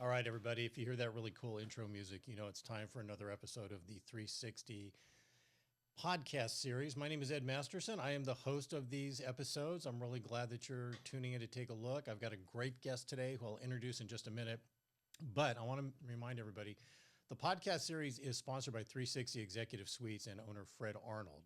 All right, everybody, if you hear that really cool intro music, you know it's time for another episode of the 360 podcast series. My name is Ed Masterson. I am the host of these episodes. I'm really glad that you're tuning in to take a look. I've got a great guest today who I'll introduce in just a minute. But I want to remind everybody, the podcast series is sponsored by 360 Executive Suites and owner Fred Arnold.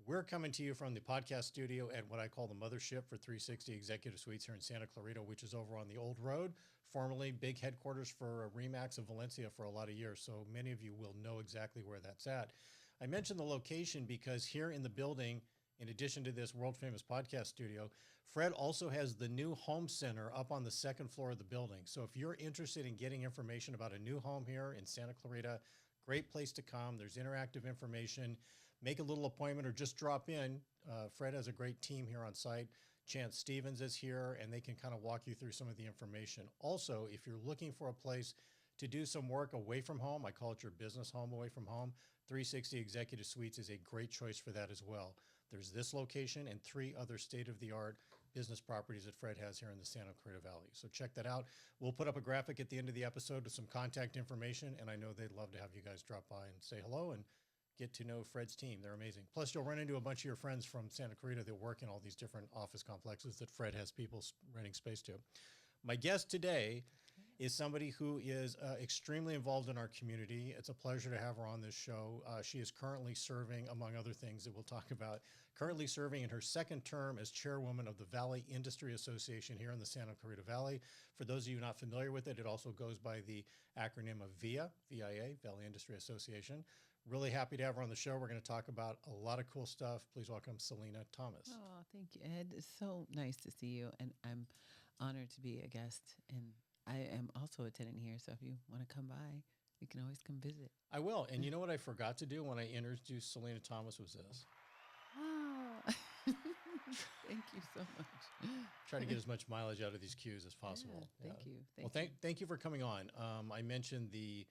We're coming to you from the podcast studio at what I call the mothership for 360 Executive Suites here in Santa Clarita, which is over on the Old Road, formerly big headquarters for Remax of Valencia for a lot of years. So many of you will know exactly where that's at. I mentioned the location because here in the building, in addition to this world famous podcast studio, Fred also has the new home center up on the second floor of the building. So if you're interested in getting information about a new home here in Santa Clarita, great place to come. There's interactive information. Make a little appointment or just drop in. Fred has a great team here on site. Chance Stevens is here and they can kind of walk you through some of the information. Also, if you're looking for a place to do some work away from home, I call it your business home away from home, 360 Executive Suites is a great choice for that as well. There's this location and 3 other state-of-the-art business properties that Fred has here in the Santa Clarita Valley. So check that out. We'll put up a graphic at the end of the episode with some contact information, and I know they'd love to have you guys drop by and say hello and get to know Fred's team. They're amazing. Plus, you'll run into a bunch of your friends from Santa Clarita that work in all these different office complexes that Fred has people renting space to. My guest today is somebody who is extremely involved in our community. It's a pleasure to have her on this show. She is currently serving, among other things that we'll talk about, currently serving in her second term as chairwoman of the Valley Industry Association here in the Santa Clarita Valley. For those of you not familiar with it, it also goes by the acronym of VIA, VIA, Valley Industry Association. Really happy to have her on the show. We're going to talk about a lot of cool stuff. Please welcome Selina Thomas. Oh, thank you, Ed. It's so nice to see you, and I'm honored to be a guest. And I am also a tenant here, so if you want to come by, you can always come visit. I will. And you know what I forgot to do when I introduced Selina Thomas was this. Oh, thank you so much. Try to get as much mileage out of these cues as possible. Yeah, thank you. Well, thank you for coming on. I mentioned the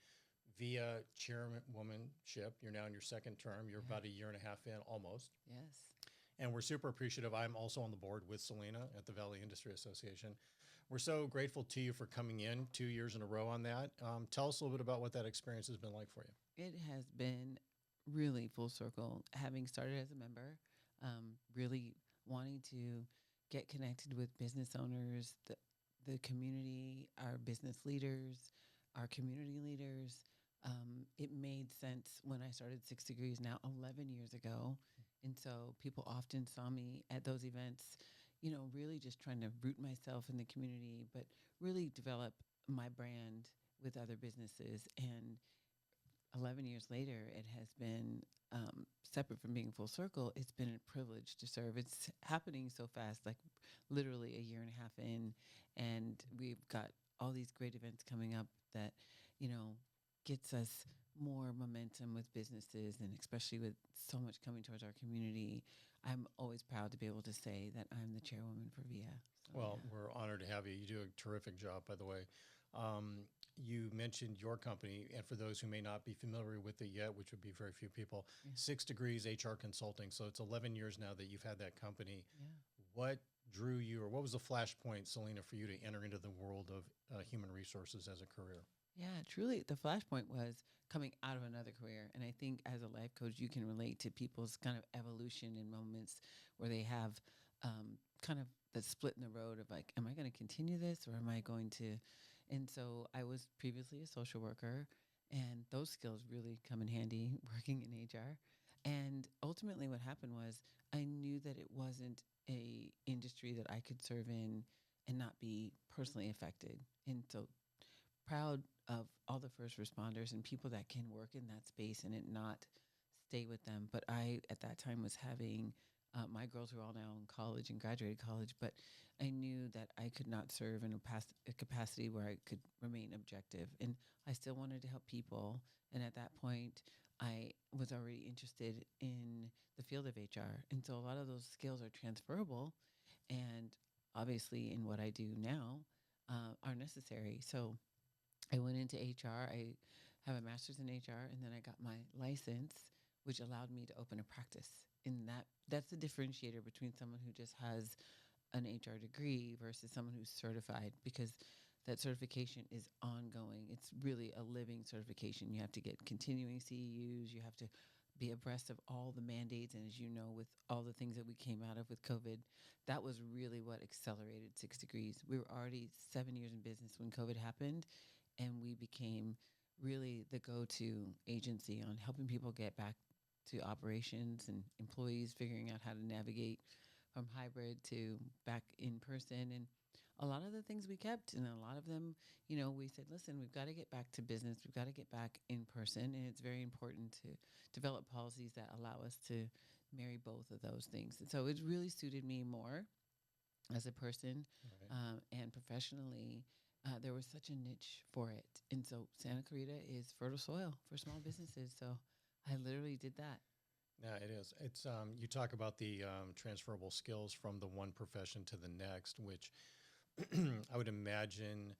VIA chairwomanship. You're now in your second term. You're about a year and a half in, almost. Yes. And we're super appreciative. I'm also on the board with Selina at the Valley Industry Association. We're so grateful to you for coming in 2 years in a row on that. Tell us a little bit about what that experience has been like for you. It has been really full circle, having started as a member, really wanting to get connected with business owners, the community, our business leaders, our community leaders. It made sense when I started 6 Degrees now 11 years ago. And so people often saw me at those events, you know, really just trying to root myself in the community, but really develop my brand with other businesses. And 11 years later, it has been separate from being full circle. It's been a privilege to serve. It's happening so fast, like literally a year and a half in. And we've got all these great events coming up that, you know, gets us more momentum with businesses, and especially with so much coming towards our community. I'm always proud to be able to say that I'm the chairwoman for VIA. So, Well, we're honored to have you. You do a terrific job, by the way. You mentioned your company, and for those who may not be familiar with it yet, which would be very few people, 6 Degrees HR Consulting. So it's 11 years now that you've had that company. Yeah. What drew you, or what was the flashpoint, Selina, for you to enter into the world of human resources as a career? Yeah, truly, the flashpoint was coming out of another career. And I think as a life coach, you can relate to people's kind of evolution in moments where they have kind of the split in the road of like, am I going to continue this or am I going to? And so I was previously a social worker, and those skills really come in handy working in HR. And ultimately what happened was I knew that it wasn't a industry that I could serve in and not be personally affected. And so proud of all the first responders and people that can work in that space and it not stay with them. But I, at that time, was having my girls were all now in college and graduated college, but I knew that I could not serve in a capacity where I could remain objective. And I still wanted to help people. And at that point, I was already interested in the field of HR. And so a lot of those skills are transferable. And obviously, in what I do now, are necessary. So I went into HR. I have a master's in HR, and then I got my license, which allowed me to open a practice. And that's the differentiator between someone who just has an HR degree versus someone who's certified, because that certification is ongoing. It's really a living certification. You have to get continuing CEUs. You have to be abreast of all the mandates. And as you know, with all the things that we came out of with COVID, that was really what accelerated 6 Degrees. We were already 7 years in business when COVID happened, and we became really the go-to agency on helping people get back to operations and employees figuring out how to navigate from hybrid to back in person. And a lot of the things we kept, and a lot of them, we said, listen, we've got to get back to business. We've got to get back in person. And it's very important to develop policies that allow us to marry both of those things. And so it really suited me more as a person, Right. and professionally. There was such a niche for it. And so Santa Clarita is fertile soil for small businesses. So I literally did that. Yeah, it is. It's you talk about the transferable skills from the one profession to the next, which I would imagine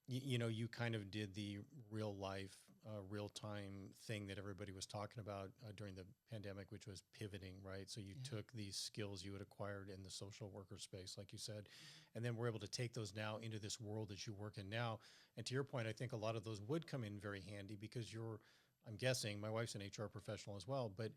you kind of did the real life, real time thing that everybody was talking about during the pandemic, which was pivoting, right? So you Yeah. took these skills you had acquired in the social worker space, like you said, and then we're able to take those now into this world that you work in now. And to your point, I think a lot of those would come in very handy because I'm guessing, my wife's an HR professional as well, but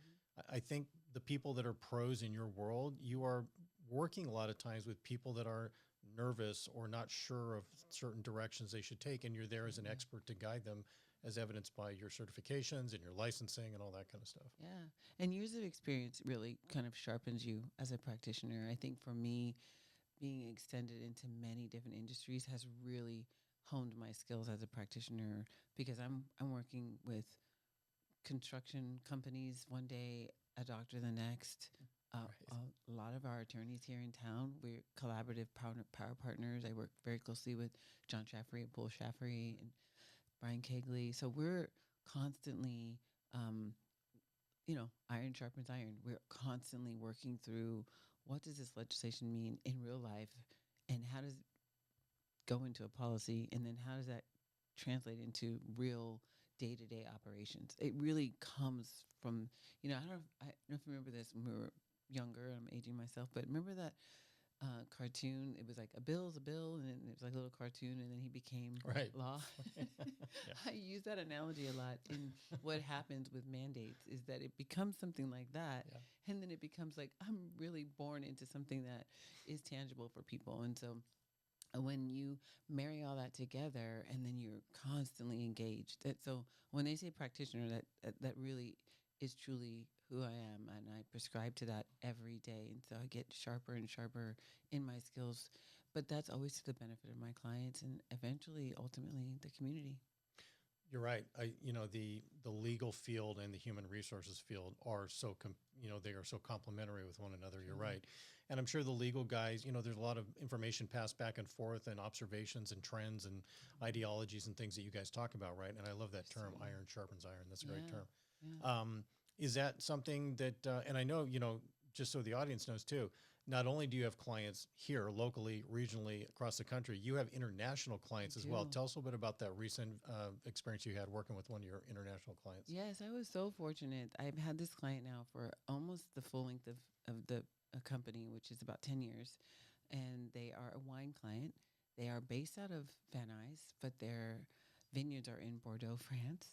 I think the people that are pros in your world, you are working a lot of times with people that are nervous or not sure of certain directions they should take, and you're there as an Absolutely. expert to guide them, as evidenced by your certifications and your licensing and all that kind of stuff. Yeah. And years of experience really kind of sharpens you as a practitioner. I think for me, being extended into many different industries has really honed my skills as a practitioner because I'm working with construction companies one day, a doctor the next. Right. A lot of our attorneys here in town, we're collaborative power partners. I work very closely with John Shaffery and Paul Shaffery and Brian Kegley. So we're constantly, um, iron sharpens iron. We're constantly working through what does this legislation mean in real life, and how does it go into a policy, and then how does that translate into real day-to-day operations. It really comes from, I don't know if you remember this when we were younger. I'm aging myself, but remember that cartoon? It was like a bill's a bill, and then it was like a little cartoon, and then he became Right. law. Yeah. I use that analogy a lot. And what happens with mandates is that it becomes something like that, Yeah. and then it becomes like I'm really born into something that is tangible for people. And so when you marry all that together and then you're constantly engaged, so when they say practitioner, that really is truly who I am, and I prescribe to that every day. And so I get sharper and sharper in my skills, but that's always to the benefit of my clients and eventually ultimately the community. You're right. The legal field and the human resources field are they are so complementary with one another. You're Truly. right. And I'm sure the legal guys, there's a lot of information passed back and forth and observations and trends and ideologies and things that you guys talk about, right? And I love that term, Absolutely. iron sharpens iron. That's a great Yeah. term. Yeah. Is that something that, and I know, just so the audience knows too, not only do you have clients here locally, regionally, across the country, you have international I clients as well. do. Tell us a little bit about that recent experience you had working with one of your international clients. Yes, I was so fortunate. I've had this client now for almost the full length of the company, which is about 10 years. And they are a wine client. They are based out of Van Nuys, but their vineyards are in Bordeaux, France.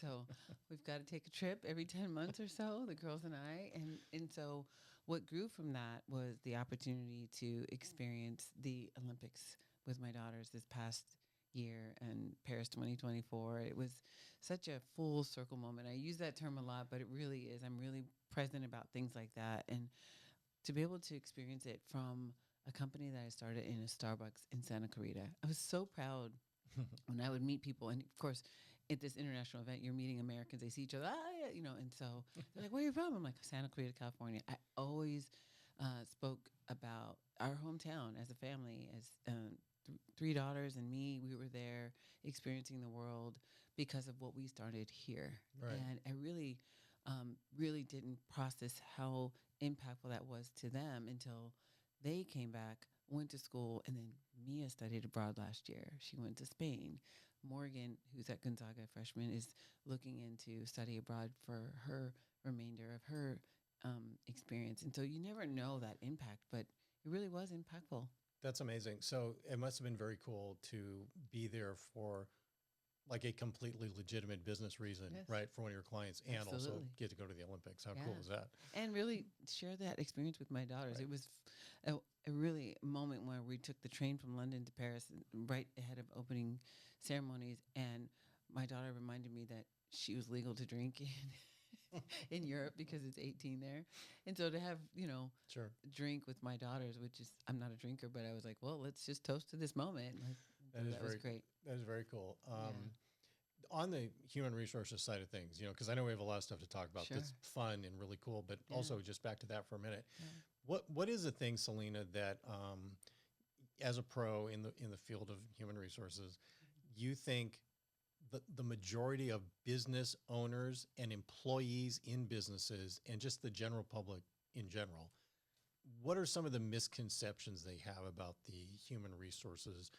So we've got to take a trip every 10 months or so, the girls and I. And so what grew from that was the opportunity to experience the Olympics with my daughters this past year in Paris 2024. It was such a full circle moment. I use that term a lot, but it really is. I'm really present about things like that. And to be able to experience it from a company that I started in a Starbucks in Santa Clarita, I was so proud when I would meet people. And of course, at this international event, you're meeting Americans. They see each other, yeah, and so they're like, "Where are you from?" I'm like, "Santa Clarita, California." I always spoke about our hometown as a family, as three daughters and me. We were there experiencing the world because of what we started here, Right. and I really didn't process how impactful that was to them until they came back, went to school, and then Mia studied abroad last year. She went to Spain. Morgan, who's at Gonzaga freshman, is looking into study abroad for her remainder of her experience. And so you never know that impact, but it really was impactful. That's amazing. So it must have been very cool to be there for like a completely legitimate business reason, Yes, right, for one of your clients, and also absolutely. get to go to the Olympics. How cool Yeah. is that? And really share that experience with my daughters. Right. It was a really moment where we took the train from London to Paris right ahead of opening ceremonies. And my daughter reminded me that she was legal to drink in Europe because it's 18 there. And so to have, Sure. drink with my daughters, which is, I'm not a drinker, but I was like, well, let's just toast to this moment. So That is that was very great. that is very cool. Yeah. On the human resources side of things, because I know we have a lot of stuff to talk about Sure. that's fun and really cool, but Yeah. also just back to that for a minute. Yeah. What is the thing, Selena, that as a pro in the field of human resources, you think the majority of business owners and employees in businesses and just the general public in general, what are some of the misconceptions they have about the human resources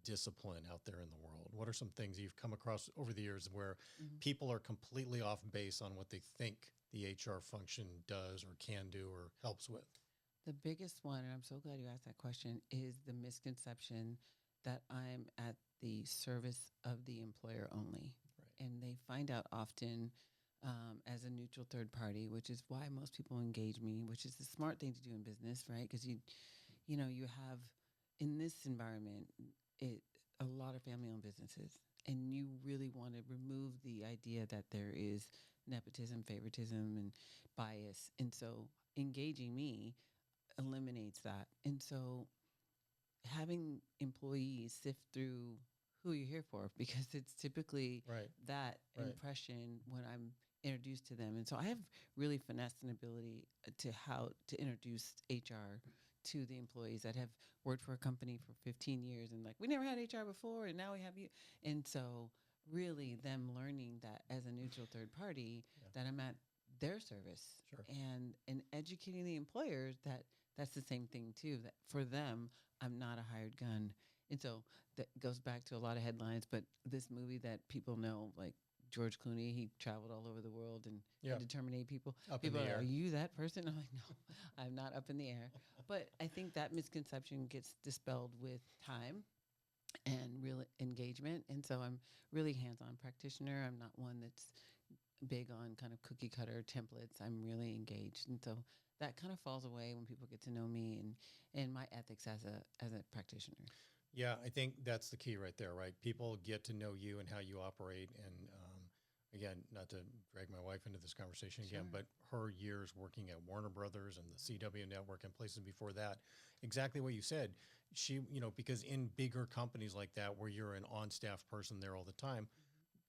discipline out there in the world? What are some things you've come across over the years where Mhm. people are completely off base on what they think the HR function does or can do or helps with? The biggest one, and I'm so glad you asked that question, is the misconception that I'm at the service of the employer only. Right. And they find out often as a neutral third party, which is why most people engage me, which is the smart thing to do in business, right? Because you have in this environment it a lot of family-owned businesses, and you really want to remove the idea that there is nepotism, favoritism, and bias, and so engaging me eliminates that. And so having employees sift through who you're here for, because it's typically Right. that Right. impression when I'm introduced to them. And so I have really finessed an ability to how to introduce HR to the employees that have worked for a company for 15 years and like, we never had HR before and now we have you. And so really them learning that as a neutral third party, Yeah. that I'm at their service, Sure. and educating the employers that that's the same thing too, that for them I'm not a hired gun. And so that goes back to a lot of headlines, but this movie that people know, like George Clooney, he traveled all over the world and Yeah. had to terminate people. Up in People the are air. like, are you that person? I'm like, no, I'm not up in the air. But I think that misconception gets dispelled with time and real engagement. And so I'm really hands-on practitioner. I'm not one that's big on kind of cookie cutter templates. I'm really engaged. And so that kind of falls away when people get to know me and my ethics as a practitioner. Yeah, I think that's the key right there, right? People get to know you and how you operate. And again, not to drag my wife into this conversation again, Sure. but her years working at Warner Brothers and the CW network and places before that, exactly what you said. She, because in bigger companies like that, where you're an on staff person there all the time,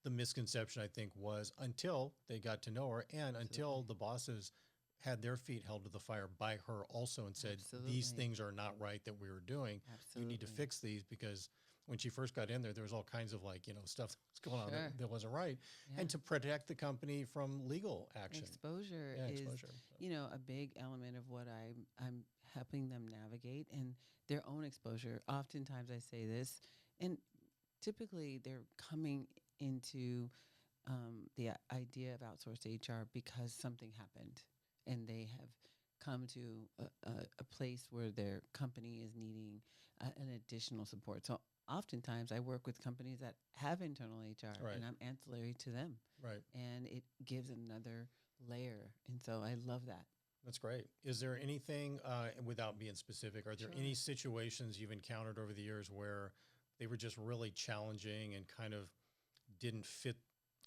the misconception I think was until they got to know her and until Absolutely. the bosses had their feet held to the fire by her also and said, these Absolutely. things are not right that we were doing. You need to Absolutely. fix these, because when she first got in there was all kinds of stuff that was going on Sure. that wasn't right. Yeah. And to protect the company from legal action. Exposure Yeah, is, exposure. a big element of what I'm helping them navigate and their own exposure. Oftentimes I say this, and typically they're coming into the idea of outsourced HR because something happened and they have come to a place where their company is needing an additional support. So oftentimes I work with companies that have internal HR Right. and I'm ancillary to them, Right. and it gives another layer. And so I love that. That's great. Is there anything, without being specific, are there Sure. any situations you've encountered over the years where they were just really challenging and kind of didn't fit?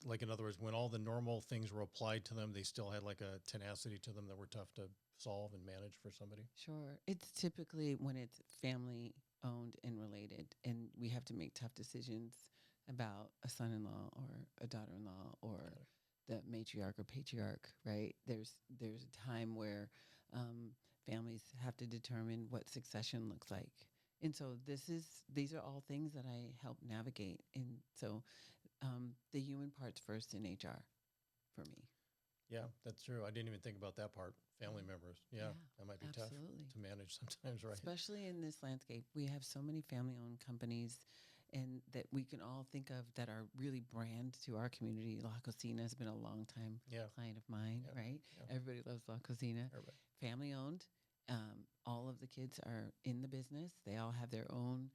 Like, in other words, when all the normal things were applied to them, they still had like a tenacity to them that were tough to solve and manage for somebody? Sure. It's typically when it's family owned and related, and we have to make tough decisions about a son in law or a daughter in law or the matriarch or patriarch, right? There's a time where families have to determine what succession looks like. And so these are all things that I help navigate. And so the human part's first in HR for me. Yeah, that's true. I didn't even think about that part. Family members. Yeah, Yeah, that might be absolutely. tough to manage sometimes, right? Especially in this landscape, we have so many family-owned companies, and that we can all think of that are really brand to our community. La Cocina has been a long time Yeah. client of mine, Yeah. right? Yeah. Everybody loves La Cocina. Everybody. Family-owned, All of the kids are in the business. They all have their own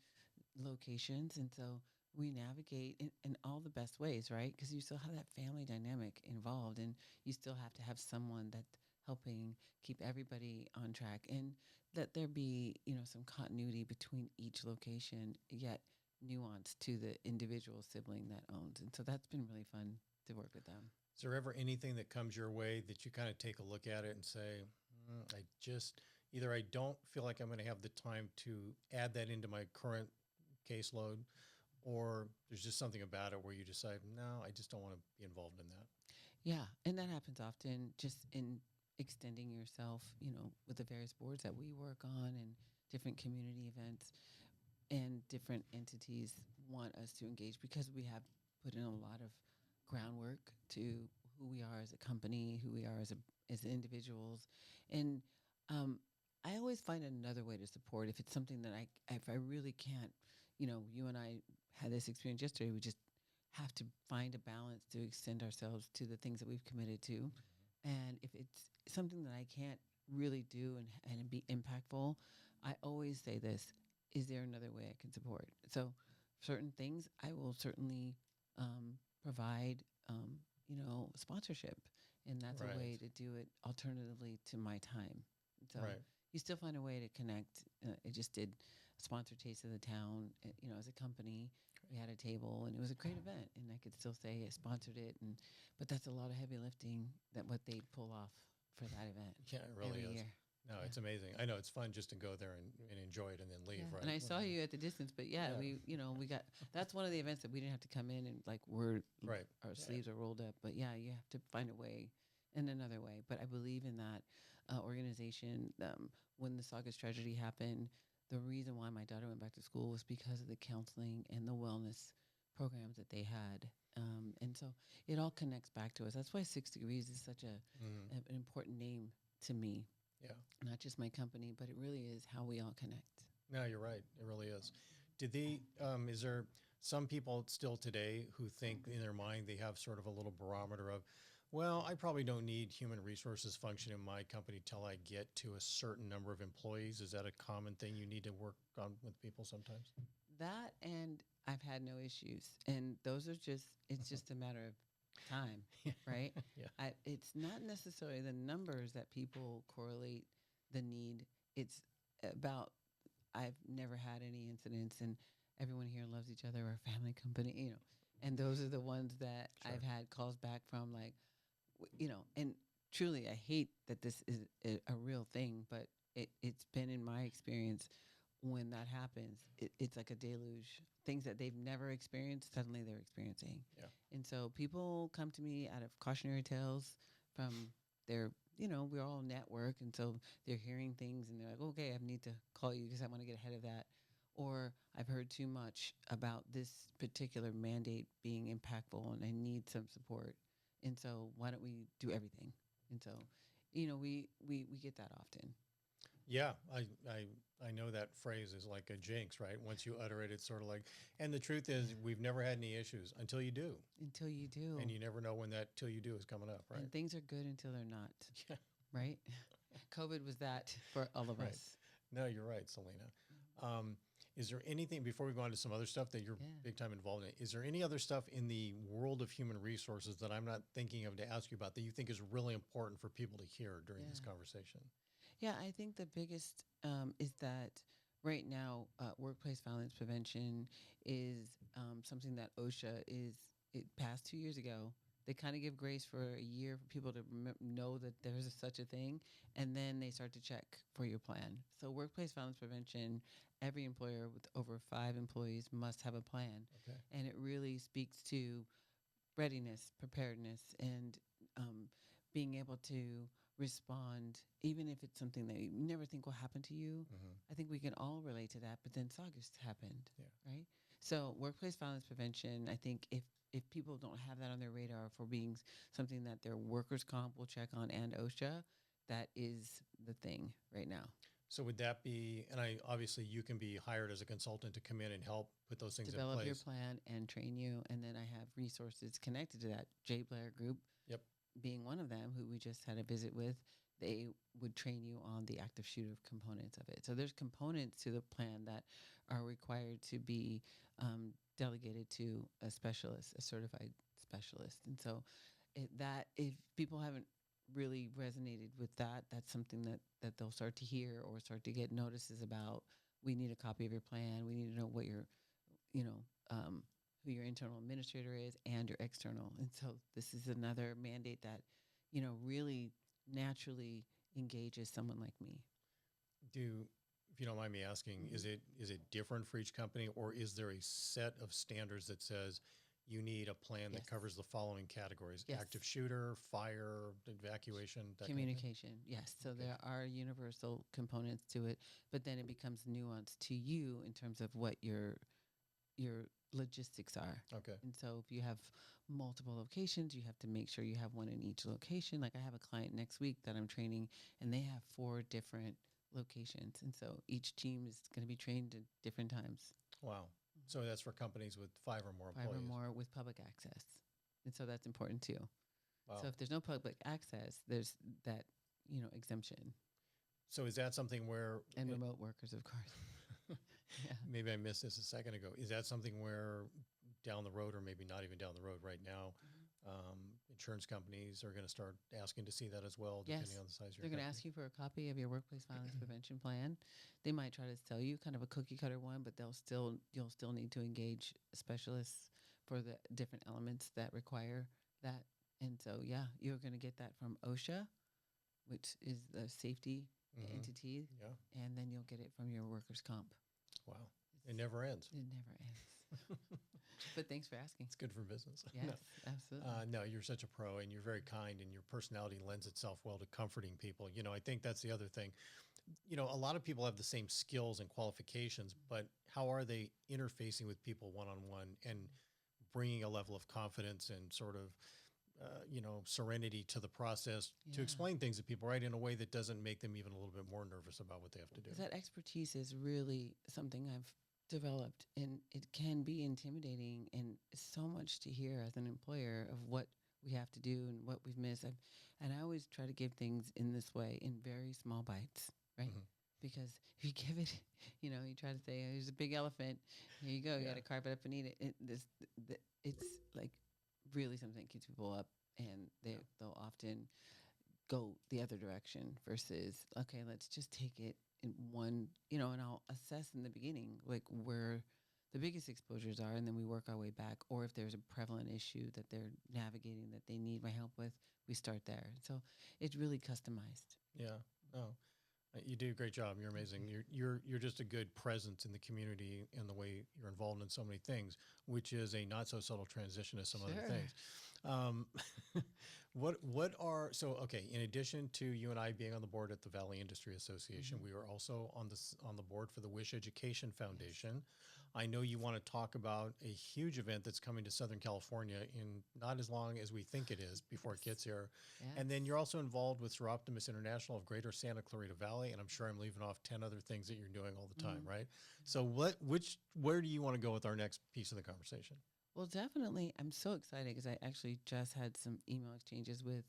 locations. And so we navigate in all the best ways, right? Because you still have that family dynamic involved, and you still have to have someone that's helping keep everybody on track, and let there be, some continuity between each location, yet nuance to the individual sibling that owns. And so that's been really fun to work with them. Is there ever anything that comes your way that you kind of take a look at it and say, I just, either I don't feel like I'm going to have the time to add that into my current caseload, or there's just something about it where you decide, no, I just don't want to be involved in that? Yeah, and that happens often, just in extending yourself, with the various boards that we work on and different community events, and different entities want us to engage because we have put in a lot of groundwork to who we are as a company, who we are as individuals, and I always find another way to support if it's something that if I really can't. You and I had this experience yesterday. We just have to find a balance to extend ourselves to the things that we've committed to, and if it's something that I can't really do and be impactful, I always say this: is there another way I can support? So, certain things I will certainly provide, sponsorship, and that's a way Right. to do it alternatively to my time. So Right. you still find a way to connect. I just did a sponsor taste of the town, as a company. We had a table, and it was a great event, and I could still say I sponsored it. But that's a lot of heavy lifting that what they pull off for that event Yeah, it really every is. year. No, Yeah. it's amazing. I know it's fun just to go there and enjoy it and then leave, Yeah, right? and I saw Whatever. you at the distance, but yeah, Yeah. we got that's one of the events that we didn't have to come in and like Right. our Yeah. sleeves are rolled up. But yeah, you have to find a way and another way. But I believe in that organization. When the Saugus tragedy happened, the reason why my daughter went back to school was because of the counseling and the wellness programs that they had. And so it all connects back to us. That's why 6 Degrees is such Mhm. an important name to me, Yeah. not just my company, but it really is how we all connect. No, you're right. It really is. Is there some people still today who think in their mind they have sort of a little barometer of, well, I probably don't need human resources function in my company till I get to a certain number of employees? Is that a common thing you need to work on with people sometimes? That, and I've had no issues. And those are it's just a matter of time, Yeah. right? Yeah. It's not necessarily the numbers that people correlate the need. It's about, I've never had any incidents, and everyone here loves each other. We're a family company, and those are the ones that Sure. I've had calls back from, like, and truly, I hate that this is a real thing, but it's been in my experience when that happens, it's like a deluge. Things that they've never experienced, suddenly they're experiencing. Yeah. And so people come to me out of cautionary tales from their, we're all network. And so they're hearing things and they're like, okay, I need to call you because I want to get ahead of that. Or I've heard too much about this particular mandate being impactful and I need some support. And so why don't we do everything? And so, we get that often. Yeah, I know that phrase is like a jinx, right? Once you utter it, it's sort of like, and the truth is, we've never had any issues until you do, Until you do. and you never know when that till you do is coming up, right? And things are good until they're not, Yeah, right? COVID was that for all of right. us. No, you're right, Selena. Is there anything before we go on to some other stuff that you're Yeah. big time involved in? Is there any other stuff in the world of human resources that I'm not thinking of to ask you about that you think is really important for people to hear during this Yeah. conversation? Yeah, I think the biggest is that right now, workplace violence prevention is something that OSHA it passed 2 years ago. They kind of give grace for a year for people to know that there's such a thing, and then they start to check for your plan. So, workplace violence prevention, every employer with over 5 employees must have a plan, Okay. and it really speaks to readiness, preparedness, and being able to respond, even if it's something that you never think will happen to you. Hmm. I think we can all relate to that. But then August happened, Yeah. right? So workplace violence prevention, I think if people don't have that on their radar for being something that their workers' comp will check on and OSHA, that is the thing right now. So would that be, and I obviously you can be hired as a consultant to come in and help put those things in Develop your place. plan and train you. And then I have resources connected to that. Jay Blair Group Yep. being one of them, who we just had a visit with, they would train you on the active shooter components of it. So there's components to the plan that are required to be delegated to a specialist, a certified specialist. And so that if people haven't really resonated with that, that's something that they'll start to hear or start to get notices about. We need a copy of your plan. We need to know what your, you know, who your internal administrator is and your external. And so this is another mandate that, really naturally engages someone like me. If you don't mind me asking, is it different for each company, or is there a set of standards that says you need a plan that Yes. covers the following categories: Yes. active shooter, fire, evacuation, that Communication, yes. So Okay. there are universal components to it, but then it becomes nuanced to you in terms of what your logistics are. Kind of thing? Okay. And so if you have multiple locations, you have to make sure you have one in each location. Like I have a client next week that I'm training, and they have 4 different locations. And so each team is going to be trained at different times. Wow. So that's for companies with 5 or more 5 or employees. more with public access. And so that's important too. Wow. So if there's no public access, there's that, exemption. So is that something where And remote workers, of course. Yeah. maybe I missed this a second ago? Is that something where down the road, or maybe not even down the road right now, insurance companies are going to start asking to see that as well, depending Yes. on the size of your They're going to company? ask you for a copy of your workplace violence prevention plan. They might try to sell you kind of a cookie cutter one, but you'll still need to engage specialists for the different elements that require that. And so, yeah, you're going to get that from OSHA, which is the safety Mhm. entity, Yeah. and then you'll get it from your workers' comp. Wow. It never ends. It never ends. But thanks for asking. It's good for business. Yes, No. absolutely. No, you're such a pro, and you're very kind, and your personality lends itself well to comforting people. I think that's the other thing. A lot of people have the same skills and qualifications, but how are they interfacing with people one on one and bringing a level of confidence and sort of, serenity to the process to Yeah. explain things to people, right, in a way that doesn't make them even a little bit more nervous about what they have to do. 'Cause that expertise is really something I've developed, and it can be intimidating and so much to hear as an employer of what we have to do and what we've missed. And I always try to give things in this way in very small bites, right? Mhm. Because if you give it, you try to say, "There's a big elephant. Here you go. You Yeah. got to carve it up and eat it." It's like really something that keeps people up, and they'll often go the other direction versus, okay, let's just take it in one, and I'll assess in the beginning like where the biggest exposures are, and then we work our way back. Or if there's a prevalent issue that they're navigating that they need my help with, we start there. So it's really customized. Yeah. Oh, you do a great job. You're amazing. You're just a good presence in the community in the way you're involved in so many things, which is a not so subtle transition to some other Sure. things. Um, okay? In addition to you and I being on the board at the Valley Industry Association, we are also on the board for the Wish Education Foundation. I know you want to talk about a huge event that's coming to Southern California in not as long as we think it is before it gets here. And then you're also involved with Sir Optimus International of Greater Santa Clarita Valley, and I'm sure I'm leaving off 10 other things that you're doing all the time, right? So where do you want to go with our next piece of the conversation? Well, definitely. I'm so excited because I actually just had some email exchanges with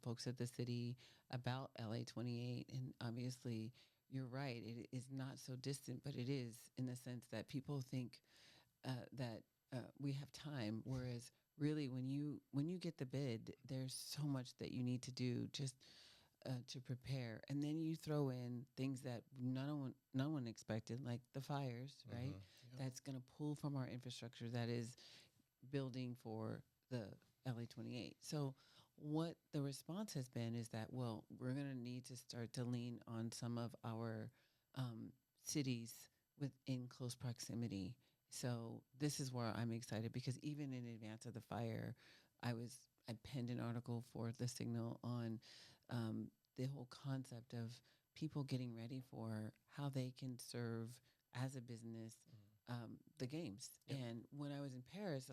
folks at the city about LA 28. And obviously, you're right. It is not so distant, but it is in the sense that people think that we have time. Whereas, really, when you get the bid, there's so much that you need to do just to prepare. And then you throw in things that no one expected, like the fires, right? Yeah. That's going to pull from our infrastructure that is building for the LA 28. So what the response has been is that, well, we're going to need to start to lean on some of our cities within close proximity. So this is where I'm excited because even in advance of the fire, I penned an article for the Signal on the whole concept of people getting ready for how they can serve as a business the games. Yep. And when I was in Paris,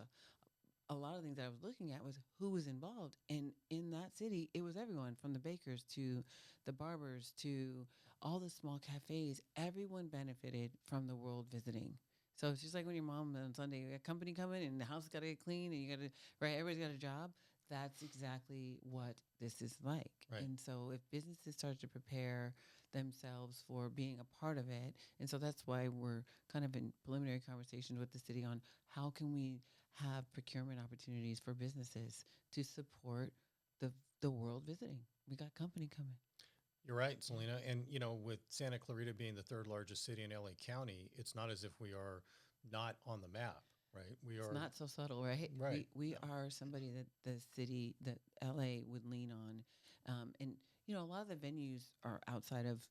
a lot of things that I was looking at was who was involved. And in that city, it was everyone from the bakers to the barbers to all the small cafes. Everyone benefited from the world visiting. So it's just like when your mom on Sunday, you got company coming and the house got to get clean and you got to, right, everybody's got a job. that's exactly what this is like. Right. And so if businesses start to prepare themselves for being a part of it, and so that's why we're kind of in preliminary conversations with the city on how can we have procurement opportunities for businesses to support the the world visiting. We got company coming. You're right, Yeah. Selena. And, with Santa Clarita being the third largest city in LA County, it's not as if we are not on the map, right? We It's are, not so subtle, right? right. We Yeah. are somebody that the city that LA would lean on, and a lot of the venues are outside of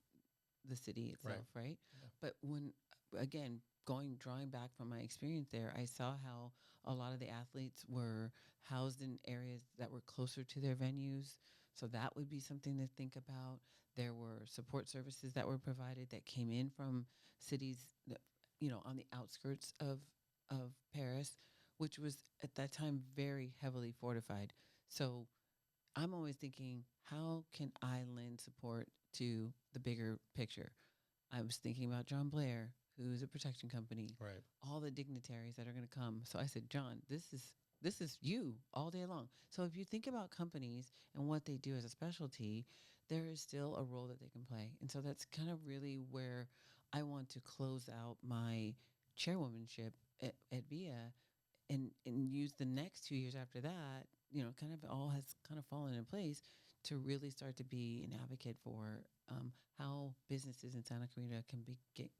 the city Right. itself, right? Yeah. But when again drawing back from my experience there, I saw how a lot of the athletes were housed in areas that were closer to their venues. So that would be something to think about. There were support services that were provided that came in from cities that, on the outskirts of Paris, which was at that time very heavily fortified. So I'm always thinking, how can I lend support to the bigger picture? I was thinking about John Blair, who's a protection company, Right. all the dignitaries that are going to come. So I said, John, this is you all day long. So if you think about companies and what they do as a specialty, there is still a role that they can play. And so that's kind of really where I want to close out my chairwomanship at VIA and use the next 2 years after that, kind of all has kind of fallen in place to really start to be an advocate for how businesses in Santa Clarita can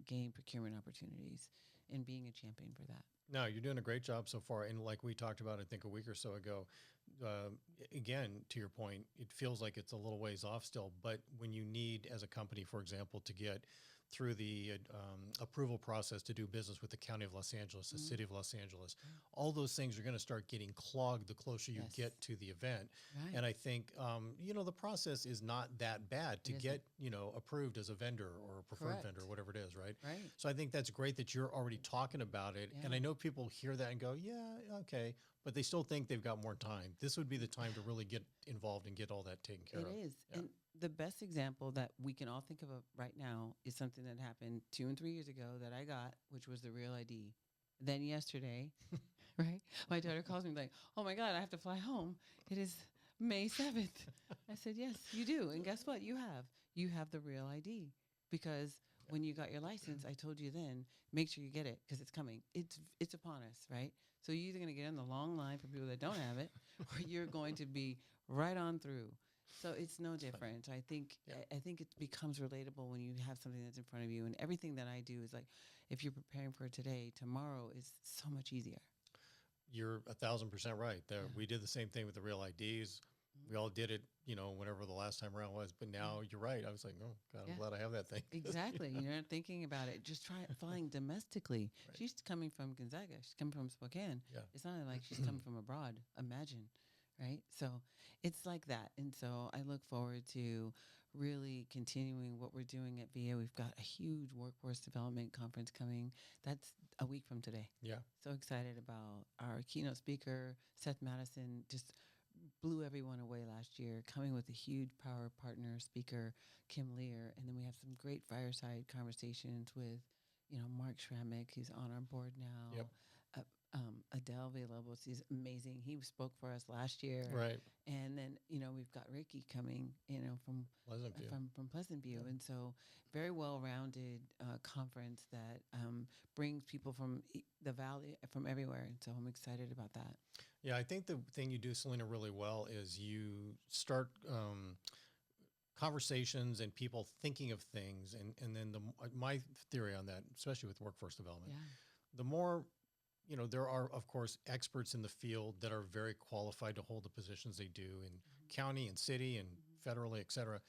gain procurement opportunities and being a champion for that. No, you're doing a great job so far. And like we talked about, I think a week or so ago, uh, again, to your point, it feels like it's a little ways off still. But when you need, as a company, for example, to get through the approval process to do business with the County of Los Angeles, the Mm. City of Los Angeles, Right. all those things are going to start getting clogged the closer you Yes. get to the event. Right. And I think, the process is not that bad to It isn't. get, approved as a vendor or a preferred vendor, Correct. whatever it is, right? Right. So I think that's great that you're already talking about it. And I Yeah. know people hear that and go, yeah, okay, but they still think they've got more time. This would be the time to really get involved and get all that taken care It of. is. Yeah. And the best example that we can all think of right now is something that happened 2 and 3 years ago that I got, which was the Real ID. Then yesterday, right? My daughter calls me like, "Oh my God, I have to fly home. It is May 7th." I said, "Yes, you do." And guess what? You have the Real ID because when you got your license, I told you then, make sure you get it because it's coming. It's upon us, right? So you're either going to get in the long line for people that don't have it, or you're going to be right on through. So it's no It's fun. different. I think Yeah. I think it becomes relatable when you have something that's in front of you, and everything that I do is like, if you're preparing for today, tomorrow is so much easier. You're 1,000% right. There, Yeah. we did the same thing with the real IDs. Mhm. We all did it, whenever the last time around was. But Yeah. now you're right. I was like, oh God, I'm Yeah. glad I have that thing. Exactly. You're not thinking about it. Just try flying domestically. Right. She's coming from Gonzaga. She's coming from Spokane. Yeah. It's not like she's coming from abroad. Imagine, right? So it's like that. And so I look forward to really continuing what we're doing at VA. We've got a huge workforce development conference coming. That's a week from today. Yeah. So excited about our keynote speaker, Seth Madison, just blew everyone away last year, coming with a huge power partner speaker, Kim Lear. And then we have some great fireside conversations with, Mark Schrammick, who's on our board Yep. now. Adele Villalobos, he's amazing. He spoke for us last year. Right. And then, we've got Ricky coming, from Pleasant view. from Pleasant View. Yeah. And so very well-rounded conference that brings people from the valley, from everywhere. And so I'm excited about that. Yeah. I think the thing you do, Selena, really well is you start conversations and people thinking of things. And then my theory on that, especially with workforce development, Yeah. the more there are, of course, experts in the field that are very qualified to hold the positions they do in county and city and federally, et cetera.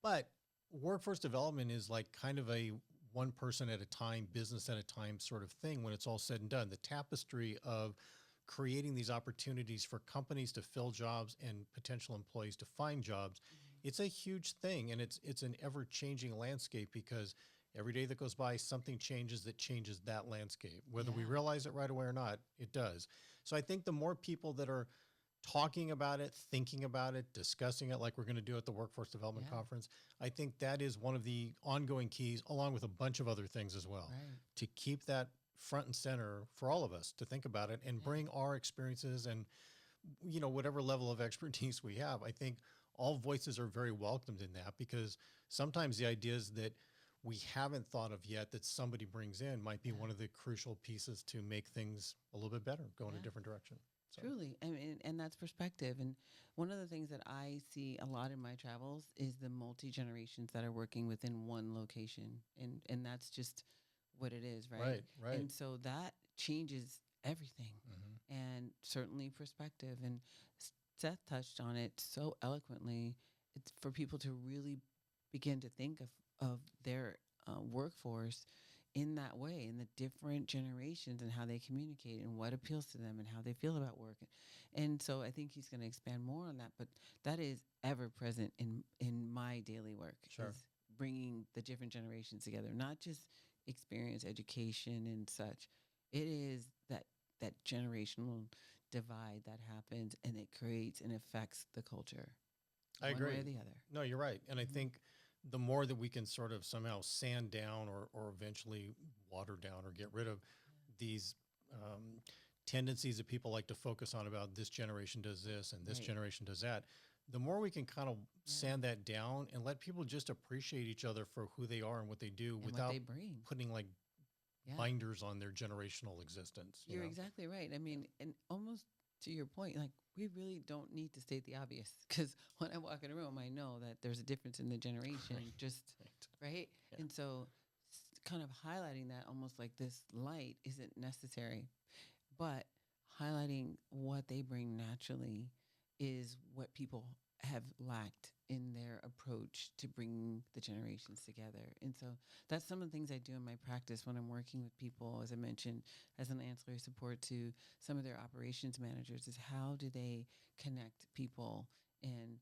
But workforce development is like kind of a one person at a time, business at a time sort of thing when it's all said and done. The tapestry of creating these opportunities for companies to fill jobs and potential employees to find jobs, it's a huge thing. And it's an ever changing landscape because every day that goes by, something changes that changes that landscape. Whether we Yeah. realize it right away or not, it does. So I think the more people that are talking about it, thinking about it, discussing it, like we're going to do at the Workforce Development Yeah. Conference, I think that is one of the ongoing keys, along with a bunch of other things as well, Right. to keep that front and center for all of us to think about it and Yeah. bring our experiences and whatever level of expertise we have, I think all voices are very welcomed in that, because sometimes the ideas that we haven't thought of yet that somebody brings in might be Yeah. one of the crucial pieces to make things a little bit better, go in a Yeah. different direction. So, Truly, I mean, and that's perspective. And one of the things that I see a lot in my travels is the multi generations that are working within one location, and that's just what it is, right? right, right. And so that changes everything, Hmm. and certainly perspective. And Seth touched on it so eloquently. It's for people to really begin to think of their workforce in that way, in the different generations and how they communicate and what appeals to them and how they feel about work. And so I think he's going to expand more on that, but that is ever present in my daily work, Sure. is bringing the different generations together, not just experience, education and such. It is that generational divide that happens, and it creates and affects the culture I one way agree. or the other. No, you're right. And I Hmm. think the more that we can sort of somehow sand down, or eventually water down or get rid of these tendencies that people like to focus on, about this generation does this and this Right. generation does that, the more we can kind of Yeah. sand that down and let people just appreciate each other for who they are and what they do, And what without they bring. putting like Yeah. binders on their generational existence, You're exactly right. I mean, and almost to your point, like we really don't need to state the obvious, because when I walk in a room, I know that there's a difference in the generation, Right. just Right. right. Yeah. And so, kind of highlighting that almost like this light isn't necessary, but highlighting what they bring naturally is what people have lacked in their approach to bringing the generations together. And so that's some of the things I do in my practice when I'm working with people, as I mentioned, as an ancillary support to some of their operations managers, is how do they connect people and,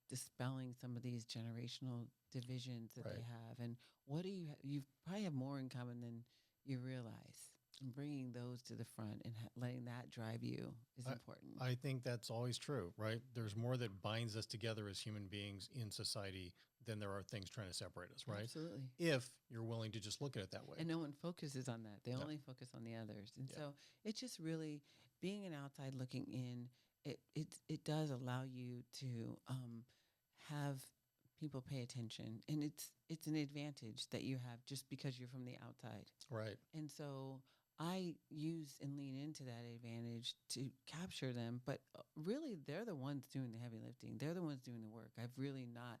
dispelling some of these generational divisions that they Right. have. And what do you probably have more in common than you realize. And bringing those to the front and letting that drive you is important. I think that's always true, right? There's more that binds us together as human beings in society than there are things trying to separate us, right? Absolutely. If you're willing to just look at it that way. And no one focuses on that. They No. only focus on the others. And Yeah. so it's just really being an outside looking in. It does allow you to have people pay attention, and it's an advantage that you have just because you're from the outside. Right. And so I use and lean into that advantage to capture them. But really, they're the ones doing the heavy lifting. They're the ones doing the work. I've really not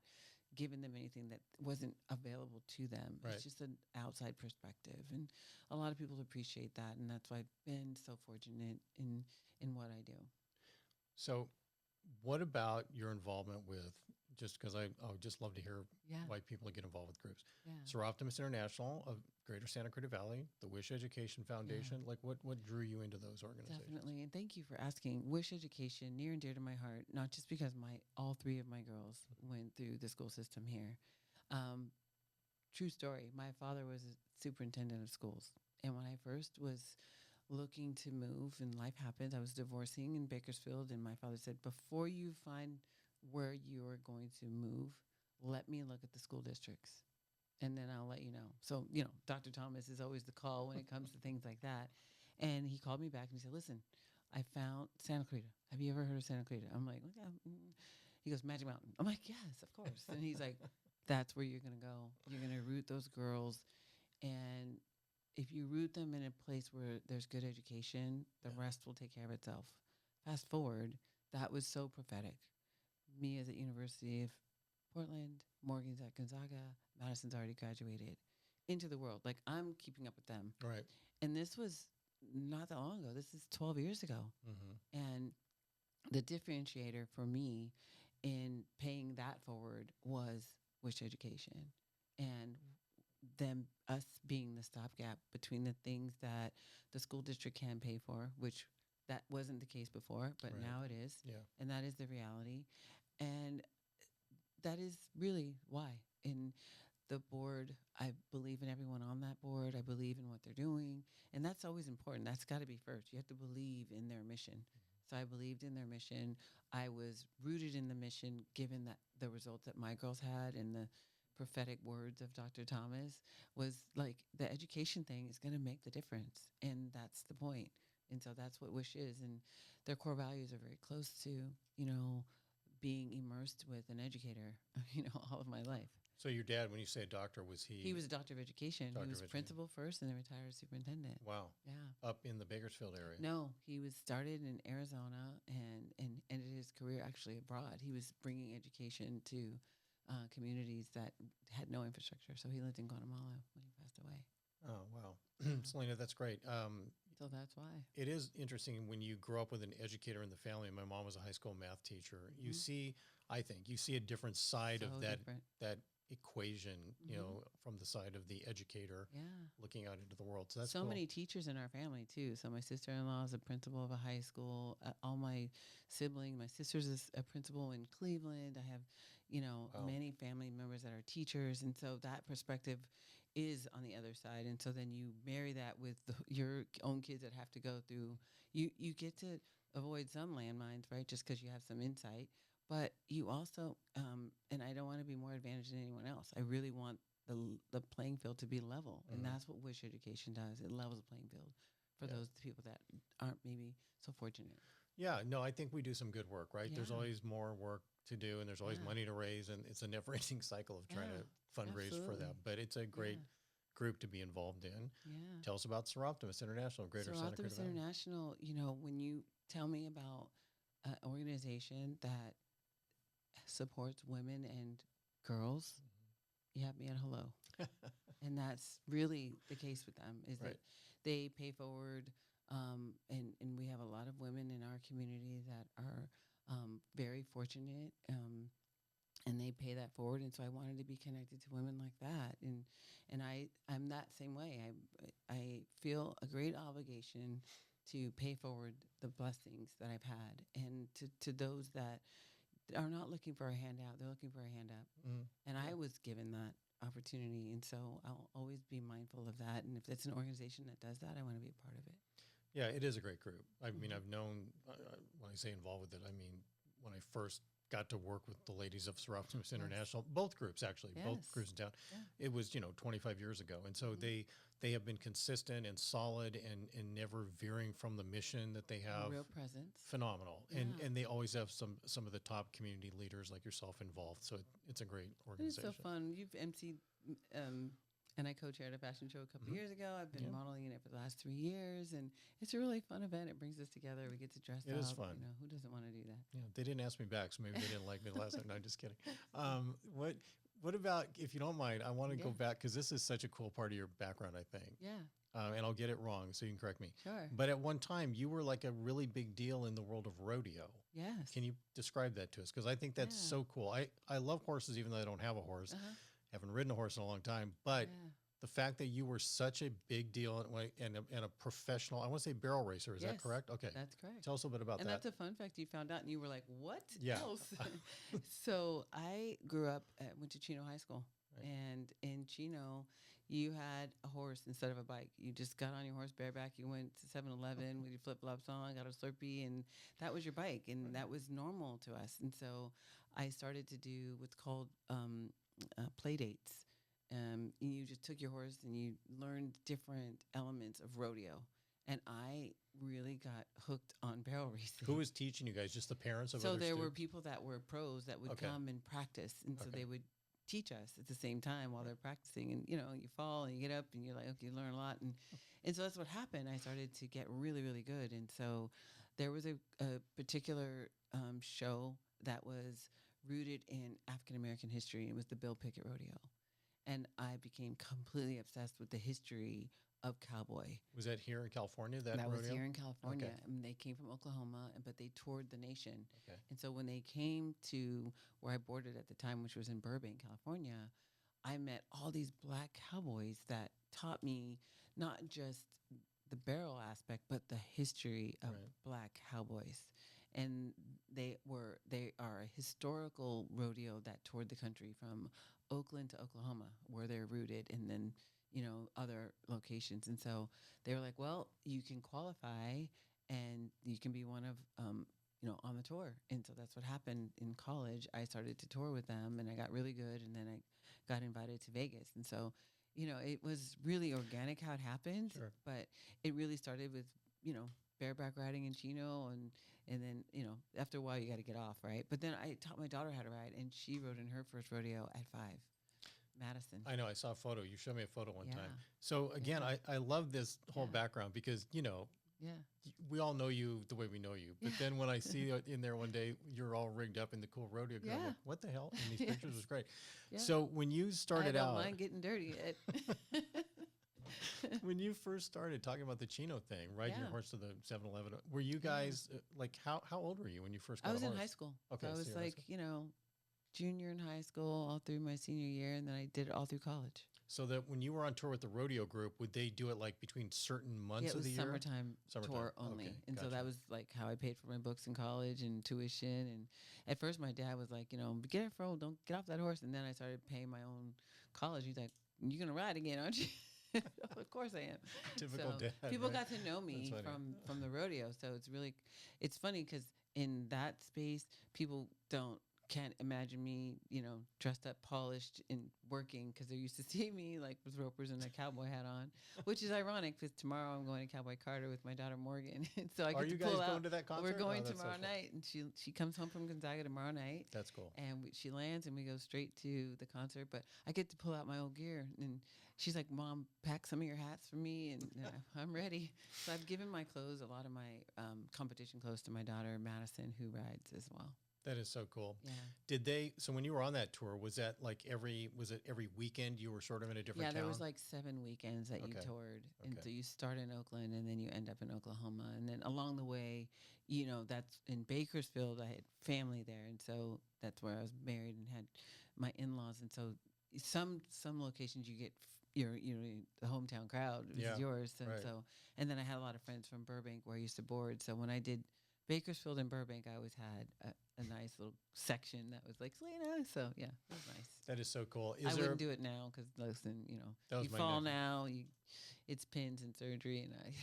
given them anything that wasn't available to them. Right. It's just an outside perspective. And a lot of people appreciate that. And that's why I've been so fortunate in what I do. So, what about your involvement with, just because I would just love to hear Yeah. why people get involved with groups. Yeah. So, Optimus International of Greater Santa Cruz Valley, the Wish Education Foundation, like what drew you into those organizations? Definitely. And thank you for asking. Wish education, near and dear to my heart, not just because all three of my girls went through the school system here. Um, True story. My father was a superintendent of schools. And when I first was looking to move and life happened, I was divorcing in Bakersfield. And my father said, before you find where you are going to move, let me look at the school districts, and then I'll let you know. So, Dr. Thomas is always the call when it comes to things like that. And he called me back and he said, listen, I found Santa Clarita. Have you ever heard of Santa Clarita? I'm like, yeah. He goes, Magic Mountain. I'm like, yes, of course. And he's like, that's where you're going to go. You're going to root those girls. And if you root them in a place where there's good education, the rest will take care of itself. Fast forward, that was so prophetic. Me as at University of Portland, Morgan's at Gonzaga, Madison's already graduated into the world. Like, I'm keeping up with them. Right. And this was not that long ago. This is 12 years ago. Mm-hmm. And the differentiator for me in paying that forward was Wish Education, and us being the stopgap between the things that the school district can pay for, which that wasn't the case before, but Right. now it is. Yeah. And that is the reality. And that is really why. In the board, I believe in everyone on that board. I believe in what they're doing. And that's always important. That's got to be first. You have to believe in their mission. So I believed in their mission. I was rooted in the mission, given that the results that my girls had and the prophetic words of Dr. Thomas was like, the education thing is going to make the difference. And that's the point. And so that's what Wish is. And their core values are very close to, being immersed with an educator, all of my life. So your dad, when you say a doctor, was he? He was a doctor of education. Doctor He of was education. principal first and then retired superintendent. Wow. Yeah. Up in the Bakersfield area. No, he was started in Arizona and ended his career actually abroad. He was bringing education to communities that had no infrastructure. So he lived in Guatemala when he passed away. Oh, wow. Selina, that's great. So that's why. It is interesting when you grow up with an educator in the family. My mom was a high school math teacher. You see, I think, you see a different side So of that different. that equation, from the side of the educator Yeah. looking out into the world. So that's So cool. many teachers in our family too. So my sister-in-law is a principal of a high school. All my siblings, my sister's is a principal in Cleveland. I have, Wow. many family members that are teachers, and so that perspective is on the other side. And so then you marry that with your own kids that have to go through. You get to avoid some landmines, right? Just because you have some insight, but you also, and I don't want to be more advantaged than anyone else. I really want the playing field to be level, and that's what Wish Education does. It levels the playing field for those people that aren't maybe so fortunate. Yeah, no, I think we do some good work, right? There's Yeah. always more work to do, and there's always Yeah. money to raise, and it's a never-ending cycle of trying Yeah, to fundraise for absolutely. that. But it's a great group to be involved in. Yeah. Tell us about Seroptimus International, Greater So Santa Cruz Optimus Valley. International, when you tell me about an organization that supports women and girls, you have me at hello. And that's really the case with them, is Right. that they pay forward, and we have a lot of women in our community that are very fortunate, and they pay that forward. And so I wanted to be connected to women like that, and I'm that same way. I feel a great obligation to pay forward the blessings that I've had, and to those that are not looking for a handout, they're looking for a hand up. And I was given that opportunity, and so I'll always be mindful of that. And if it's an organization that does that, I want to be a part of it. Yeah, it is a great group. I mean, I've known, when I say involved with it, I mean, when I first got to work with the ladies of Seroptimus International, both groups actually, both Yes. groups in town, Yeah. it was, 25 years ago. And so they have been consistent and solid and never veering from the mission that they have. Real presence. Phenomenal. Yeah. And they always have some of the top community leaders like yourself involved. So it's a great It's organization. so fun. You've emceed, and I co-chaired a fashion show a couple years ago. I've been modeling it for the last 3 years, and it's a really fun event. It brings us together. We get to dress up. It is fun. Who doesn't want to do that? Yeah, they didn't ask me back, so maybe they didn't like me the last time. No, I'm just kidding. What about, if you don't mind, I want to go back because this is such a cool part of your background, I think. Yeah, And I'll get it wrong, so you can correct me. sure. But at one time, you were like a really big deal in the world of rodeo. Yes. Can you describe that to us? Because I think that's Yeah. so cool. I love horses, even though I don't have a horse. Uh-huh. Haven't ridden a horse in a long time. But Yeah. the fact that you were such a big deal and a professional, I want to say barrel racer, is that Yes, correct? Okay. That's correct. Tell us a little bit about And that. that's a fun fact you found out, and you were like, "What Yeah. else?" So I grew up went to Chino High School, Right. and in Chino, you had a horse instead of a bike. You just got on your horse bareback. You went to 7-Eleven with your flip flops on, got a Slurpee, and that was your bike, and that was normal to us. And so I started to do what's called play dates. You just took your horse and you learned different elements of rodeo. And I really got hooked on barrel racing. Who was teaching you guys? Just the parents of So other there were students? people that were pros that would Okay. come and practice, and so Okay. they would teach us at the same time while they're practicing. And you fall and you get up and you're like, okay, you learn a lot, and so that's what happened. I started to get really, really good, and so there was a particular show that was rooted in African American history, and it was the Bill Pickett Rodeo, and I became completely obsessed with the history of cowboy. Was that here in California, that That rodeo? was here in California. Okay. I mean, they came from Oklahoma, but they toured the nation. Okay. And so when they came to where I boarded at the time, which was in Burbank, California, I met all these black cowboys that taught me not just the barrel aspect, but the history of Right. black cowboys. And they are a historical rodeo that toured the country from Oakland to Oklahoma, where they're rooted, and then other locations. And so they were like, well, you can qualify and you can be one of, on the tour. And so that's what happened in college. I started to tour with them and I got really good. And then I got invited to Vegas. And so, it was really organic how it happened, Sure. but it really started with, bareback riding in Chino, and then after a while you got to get off, right? But then I taught my daughter how to ride, and she rode in her first rodeo at 5, Madison. I know. I saw a photo. You showed me a photo one Yeah. time. So again, Yeah. I love this whole Yeah. background because, Yeah. we all know you the way we know you. But Yeah. then when I see you in there one day, you're all rigged up in the cool rodeo gear. I'm Yeah. like, what the hell? And these Yes. pictures was great. Yeah. So when you I started don't out, mind getting dirty. when you first started talking about the Chino thing, riding your Yeah. horse to the 7-Eleven, were you guys like, how old were you when you first got I was a in horse? high school. Okay, So I so was you're in high like, junior in high school all through my senior year, and then I did it all through college. So that when you were on tour with the rodeo group, would they do it like between certain months Yeah, it of was the year? summertime tour only. Okay, And so gotcha. that was like how I paid for my books in college and tuition. And at first my dad was like, get it, bro, don't get off that horse. And then I started paying my own college. He's like, you're going to ride again, aren't you? Of course I am. Typical So dad. people right? got to know me That's funny. from the rodeo. So it's funny because in that space, people can't imagine me, dressed up, polished, and working because they're used to see me like with ropers and a cowboy hat on, which is ironic because tomorrow I'm going to Cowboy Carter with my daughter Morgan, and so I Are get you to guys pull out. going to that concert? We're going Oh, that's so tomorrow fun. night, and she comes home from Gonzaga tomorrow night, That's cool. and she lands, and we go straight to the concert. But I get to pull out my old gear, and she's like, "Mom, pack some of your hats for me," and I'm ready. So I've given my clothes, a lot of my competition clothes, to my daughter Madison, who rides as well. That is so cool. Yeah. So when you were on that tour, was it every weekend you were sort of in a different Yeah, town? there was like 7 weekends that you Okay. toured. And Okay. so you start in Oakland and then you end up in Oklahoma. And then along the way, that's in Bakersfield. I had family there. And so that's where I was married and had my in-laws. And so some locations you get the hometown crowd is Yeah, yours. And right. and then I had a lot of friends from Burbank where I used to board. So when I did Bakersfield and Burbank, I always had a nice little section that was like Selena. So yeah, it was nice. That is so cool. I wouldn't do it now because listen, That was you my fall next- now, it's pins and surgery, and I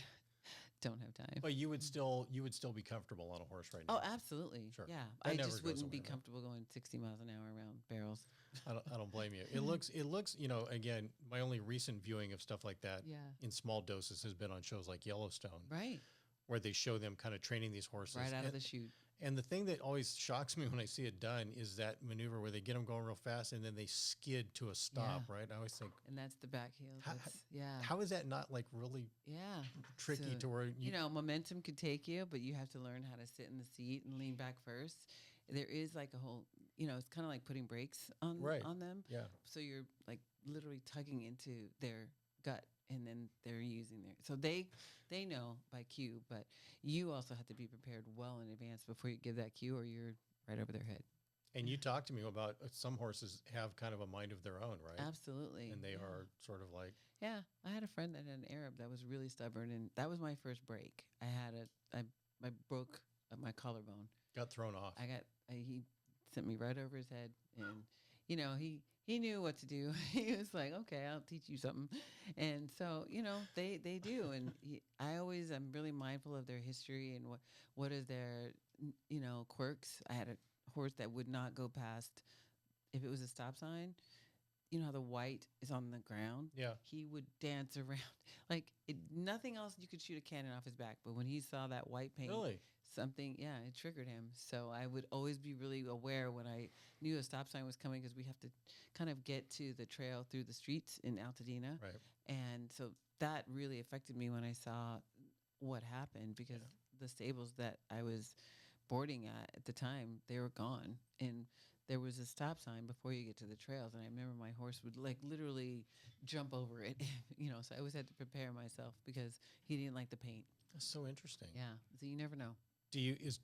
don't have time. But you would still be comfortable on a horse right now. Oh, absolutely. Sure. Yeah, That I never just goes wouldn't be away, right? comfortable going 60 miles an hour around barrels. I don't blame you. It looks again, my only recent viewing of stuff like that Yeah. in small doses has been on shows like Yellowstone, Right. where they show them kind of training these horses Right out of and, the chute. and the thing that always shocks me when I see it done is that maneuver where they get them going real fast and then they skid to a stop, right? I always think, And that's the back heel. How- Yeah. how is that not like really Yeah. tricky So, to where momentum could take you, but you have to learn how to sit in the seat and lean back first. There is like a whole, it's kind of like putting brakes on Right. on them. yeah. So you're like literally tugging into their gut, and then they're using so they know by cue, but you also have to be prepared well in advance before you give that cue, or you're right over their head. And you talked to me about some horses have kind of a mind of their own, right? Absolutely. And they Yeah. are sort of like, Yeah, I had a friend that had an Arab that was really stubborn, and that was my first break. I broke my collarbone. got thrown off. He sent me right over his head, and he knew what to do. He was like, okay, I'll teach you something. And so they do, and I'm really mindful of their history and what is their quirks. I had a horse that would not go past, if it was a stop sign, how the white is on the ground. Yeah. He would dance around like nothing else. You could shoot a cannon off his back, but when he saw that white paint, Really? something, it triggered him. So I would always be really aware when I knew a stop sign was coming, because we have to kind of get to the trail through the streets in Altadena. Right. And so that really affected me when I saw what happened, because the stables that I was boarding at the time, they were gone. And there was a stop sign before you get to the trails. And I remember my horse would like literally jump over it, so I always had to prepare myself because he didn't like the paint. That's so interesting. Yeah. So you never know.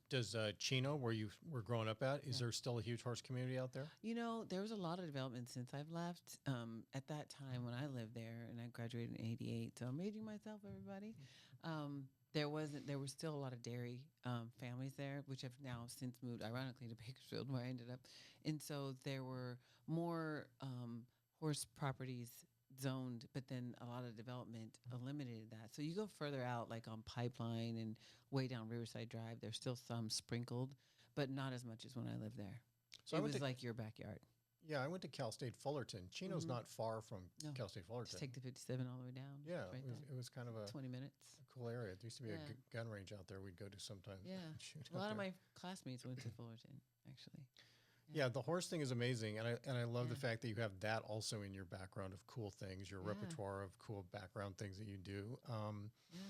Does Chino, where you were growing up at, is Yeah. there still a huge horse community out there? There was a lot of development since I've left. At that time when I lived there, and I graduated in '88, so I'm aging myself, everybody. There was still a lot of dairy families there, which have now since moved, ironically, to Bakersfield, where I ended up. And so there were more horse properties zoned, but then a lot of development eliminated that. So you go further out, like on Pipeline and way down Riverside Drive, there's still some sprinkled, but not as much as when I lived there. So It I went was to like your backyard. Yeah, I went to Cal State Fullerton. Chino's not far from No, Cal State Fullerton. just take the 57 all the way down. Yeah, right it was kind of a 20 minutes. cool area. There used to be Yeah. a gun range out there we'd go to sometimes. Yeah. Shoot A lot out of there. my classmates went to Fullerton, actually. Yeah, the horse thing is amazing, and I love the Yeah. fact that you have that also in your background of cool things, your Yeah. repertoire of cool background things that you do. Yeah.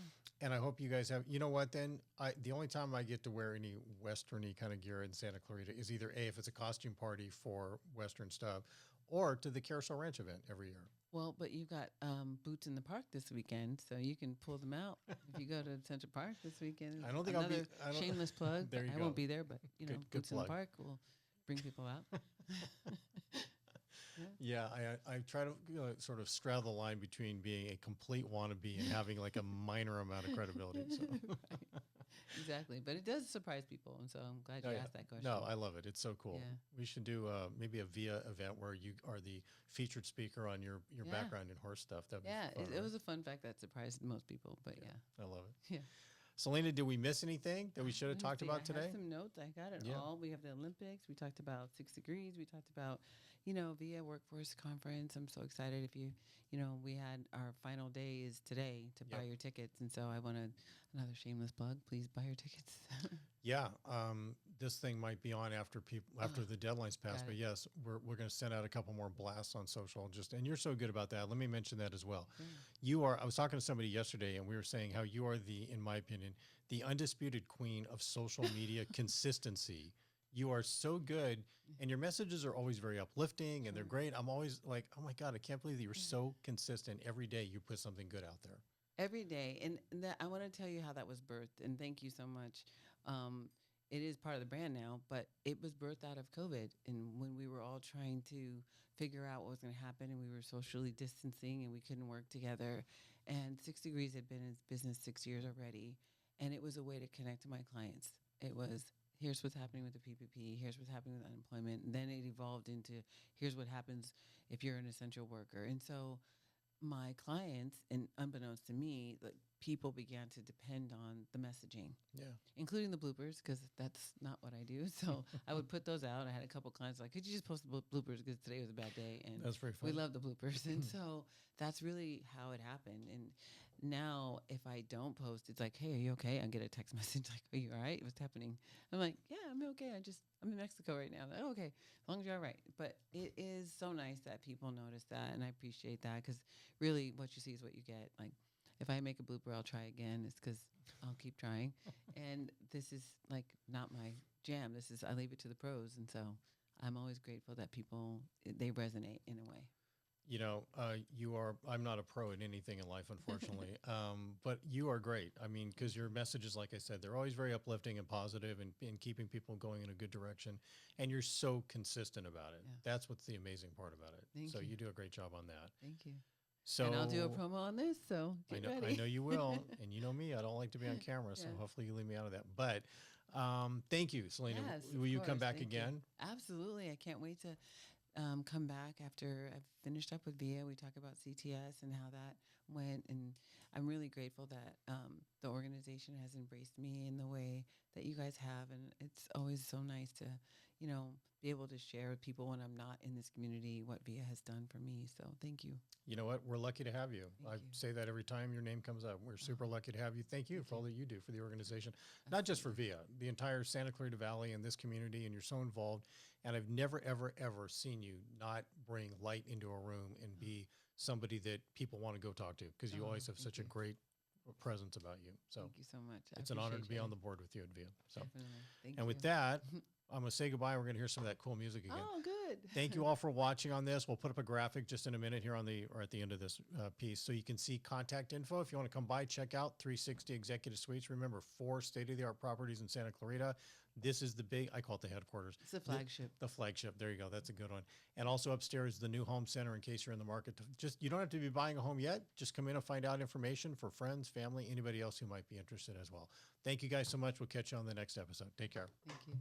And I hope you guys have. You know what? Then the only time I get to wear any westerny kind of gear in Santa Clarita is either if it's a costume party for Western stuff, or to the Carousel Ranch event every year. Well, but you got Boots in the Park this weekend, so you can pull them out if you go to Central Park this weekend. I don't think I'll be- Another I don't- shameless plug. There you I go. won't be there, but you know, Good Boots in the plug. Park will bring people out. Yeah, I try to sort of straddle the line between being a complete wannabe and having like a minor amount of credibility. So. Right. Exactly, but it does surprise people, and so I'm glad you Oh, yeah. asked that question. No, I love it. It's so cool. Yeah. We should do maybe a VIA event where you are the featured speaker on your Yeah. background in horse stuff. That'd be Yeah, fun, it right? was a fun fact that surprised most people, but yeah. I love it. Yeah. Selena, did we miss anything that we should have Let me talked see, about I today? have some notes. I got it Yeah. all. We have the Olympics. We talked about 6 degrees. We talked about, VIA Workforce Conference. I'm so excited. If we had our final day is today to buy Yep. your tickets. And so I wanted another shameless plug. Please buy your tickets. Yeah, this thing might be on after after the deadline's passed, got but it. yes, we're going to send out a couple more blasts on social. And you're so good about that. Let me mention that as well. I was talking to somebody yesterday, and we were saying how you are in my opinion, the undisputed queen of social media consistency. You are so good, and your messages are always very uplifting, and they're great. I'm always like, oh my God, I can't believe that you're so consistent. Every day you put something good out there. Every day. And that I want to tell you how that was birthed. And thank you so much. It is part of the brand now, but it was birthed out of COVID. And when we were all trying to figure out what was going to happen, and we were socially distancing and we couldn't work together. And 6 Degrees had been in business 6 years already. And it was a way to connect to my clients. It was, here's what's happening with the PPP. Here's what's happening with unemployment. And then it evolved into, here's what happens if you're an essential worker. And so my clients, and unbeknownst to me, like, people began to depend on the messaging, Yeah. including the bloopers, because that's not what I do. So I would put those out. I had a couple clients like, could you just post the bloopers because today was a bad day? And That's very we fun. love the bloopers. And so that's really how it happened. And now if I don't post, it's like, hey, are you okay? I get a text message like, are you all right? What's happening? I'm like, yeah, I'm okay. I'm in Mexico right now. Like, oh, okay, as long as you're all right. But it is so nice that people notice that, and I appreciate that, because really what you see is what you get. Like, if I make a blooper, I'll try again. It's because I'll keep trying. And this is like not my jam. I leave it to the pros. And so I'm always grateful that people, they resonate in a way. You know, I'm not a pro at anything in life, unfortunately, but you are great. I mean, because your messages, like I said, they're always very uplifting and positive and keeping people going in a good direction. And you're so consistent about it. Yeah. That's what's the amazing part about it. Thank So you. you do a great job on that. Thank you. So And I'll do a promo on this, so get I ready. know you will. And you know me, I don't like to be on camera. So Yeah. hopefully you leave me out of that. But thank you, Selena. Yes, Will of you come course. back Thank you. again? Absolutely. I can't wait to come back after I've finished up with VIA. We talk about CTS and how that went. And I'm really grateful that the organization has embraced me in the way that you guys have. And it's always so nice to, be able to share with people when I'm not in this community what VIA has done for me. So thank you. You know what? We're lucky to have you. I Thank you. say that every time your name comes up. We're super lucky to have you. Thank you for all that you do for the organization, not just for VIA, the entire Santa Clarita Valley and this community. And you're so involved. And I've never, ever, ever seen you not bring light into a room and be somebody that people want to go talk to, because you always have thank such a you. great presence about you. So Thank you so much. I it's an honor to appreciate be you. on the board with you at VIA. So, Definitely. Thank and you. with that, I'm going to say goodbye. We're going to hear some of that cool music again. Oh, good. Thank you all for watching on this. We'll put up a graphic just in a minute here at the end of this piece, so you can see contact info. If you want to come by, check out 360 Executive Suites. Remember, 4 state-of-the-art properties in Santa Clarita. This is I call it the headquarters. It's a flagship. The flagship. There you go. That's a good one. And also upstairs, the new home center, in case you're in the market. You don't have to be buying a home yet. Just come in and find out information for friends, family, anybody else who might be interested as well. Thank you guys so much. We'll catch you on the next episode. Take care. Thank you.